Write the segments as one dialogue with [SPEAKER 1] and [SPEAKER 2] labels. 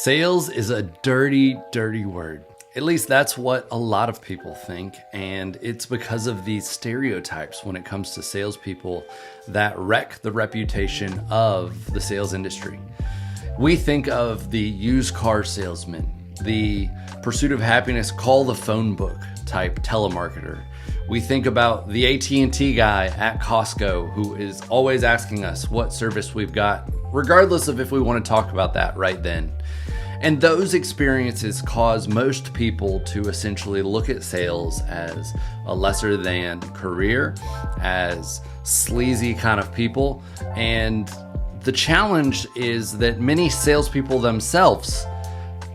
[SPEAKER 1] Sales is a dirty, dirty word. At least that's what a lot of people think. And it's because of these stereotypes when it comes to salespeople that wreck the reputation of the sales industry. We think of the used car salesman, the pursuit of happiness, call the phone book type telemarketer. We think about the AT&T guy at Costco who is always asking us what service we've got, regardless of if we want to talk about that right then. And those experiences cause most people to essentially look at sales as a lesser than career, as sleazy kind of people. And the challenge is that many salespeople themselves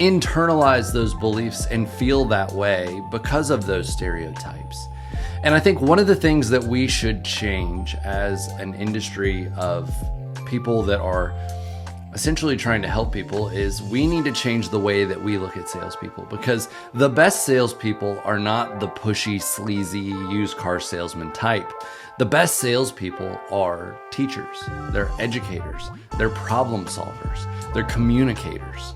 [SPEAKER 1] internalize those beliefs and feel that way because of those stereotypes. And I think one of the things that we should change as an industry of people that are essentially trying to help people is we need to change the way that we look at salespeople, because the best salespeople are not the pushy, sleazy, used car salesman type. The best salespeople are teachers, they're educators, they're problem solvers, they're communicators.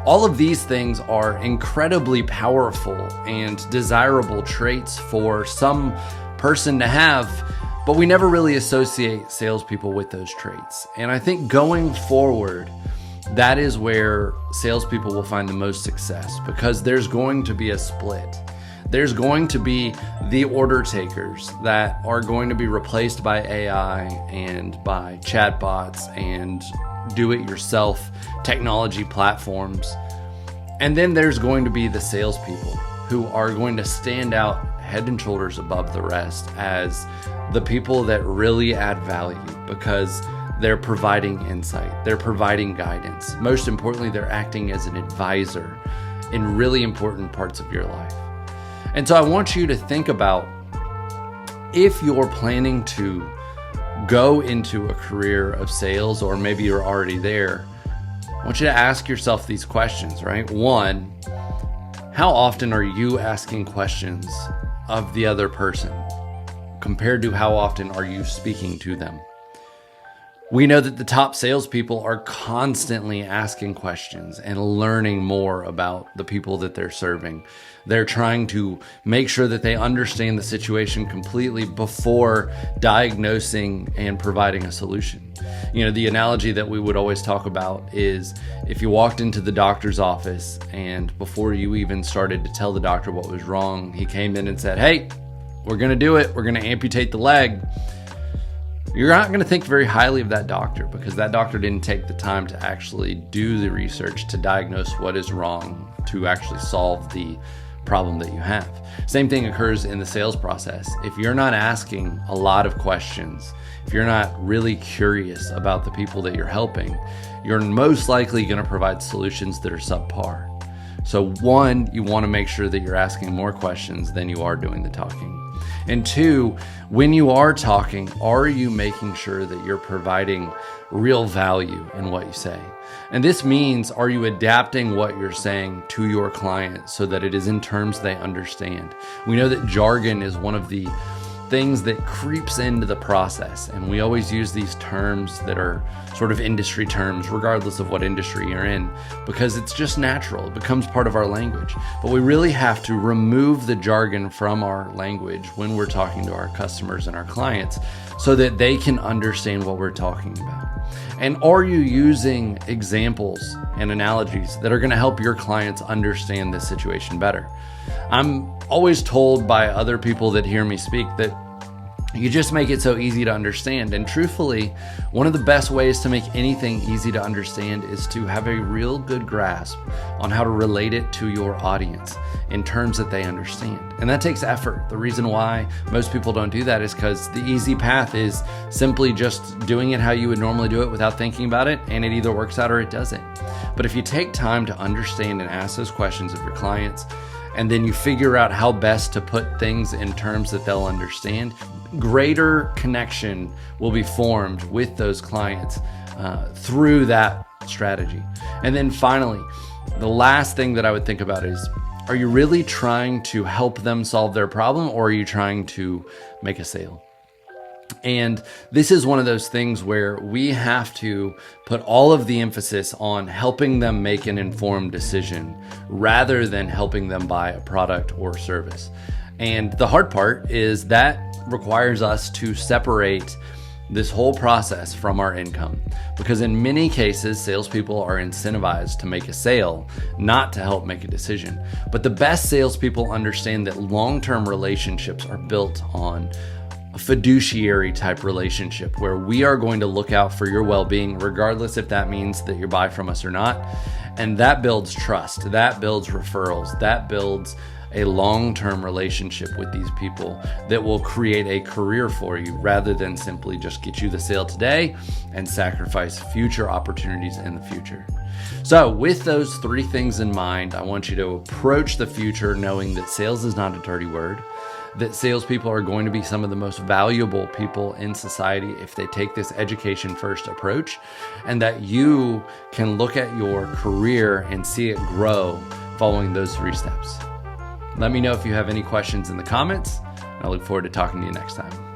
[SPEAKER 1] All of these things are incredibly powerful and desirable traits for some person to have, but we never really associate salespeople with those traits. And I think going forward, that is where salespeople will find the most success, because there's going to be a split. There's going to be the order takers that are going to be replaced by AI and by chatbots and do-it-yourself technology platforms. And then there's going to be the salespeople who are going to stand out head and shoulders above the rest as the people that really add value, because they're providing insight, they're providing guidance. Most importantly, they're acting as an advisor in really important parts of your life. And so I want you to think about, if you're planning to go into a career of sales, or maybe you're already there, I want you to ask yourself these questions, right? One, how often are you asking questions of the other person compared to how often are you speaking to them? We know that the top salespeople are constantly asking questions and learning more about the people that they're serving. They're trying to make sure that they understand the situation completely before diagnosing and providing a solution. You know, the analogy that we would always talk about is if you walked into the doctor's office and before you even started to tell the doctor what was wrong, he came in and said, "Hey, we're going to do it. We're going to amputate the leg." You're not going to think very highly of that doctor, because that doctor didn't take the time to actually do the research to diagnose what is wrong, to actually solve the problem that you have. Same thing occurs in the sales process. If you're not asking a lot of questions, if you're not really curious about the people that you're helping, you're most likely going to provide solutions that are subpar. So one, you want to make sure that you're asking more questions than you are doing the talking. And two, when you are talking, are you making sure that you're providing real value in what you say? And this means, are you adapting what you're saying to your client so that it is in terms they understand? We know that jargon is one of the things that creeps into the process, and we always use these terms that are sort of industry terms, regardless of what industry you're in, because it's just natural. It becomes part of our language. But we really have to remove the jargon from our language when we're talking to our customers and our clients so that they can understand what we're talking about. And are you using examples and analogies that are going to help your clients understand this situation better? I'm always told by other people that hear me speak that you just make it so easy to understand. And truthfully, one of the best ways to make anything easy to understand is to have a real good grasp on how to relate it to your audience in terms that they understand. And that takes effort. The reason why most people don't do that is because the easy path is simply just doing it how you would normally do it without thinking about it, and it either works out or it doesn't. But if you take time to understand and ask those questions of your clients, and then you figure out how best to put things in terms that they'll understand, greater connection will be formed with those clients through that strategy. And then finally, the last thing that I would think about is, are you really trying to help them solve their problem, or are you trying to make a sale? And this is one of those things where we have to put all of the emphasis on helping them make an informed decision rather than helping them buy a product or service. And the hard part is that requires us to separate this whole process from our income, because in many cases, salespeople are incentivized to make a sale, not to help make a decision. But the best salespeople understand that long-term relationships are built on a fiduciary type relationship where we are going to look out for your well-being, regardless if that means that you buy from us or not. And that builds trust, that builds referrals, that builds a long-term relationship with these people that will create a career for you rather than simply just get you the sale today and sacrifice future opportunities in the future. So with those three things in mind, I want you to approach the future knowing that sales is not a dirty word, that salespeople are going to be some of the most valuable people in society if they take this education first approach, and that you can look at your career and see it grow following those three steps. Let me know if you have any questions in the comments, and I look forward to talking to you next time.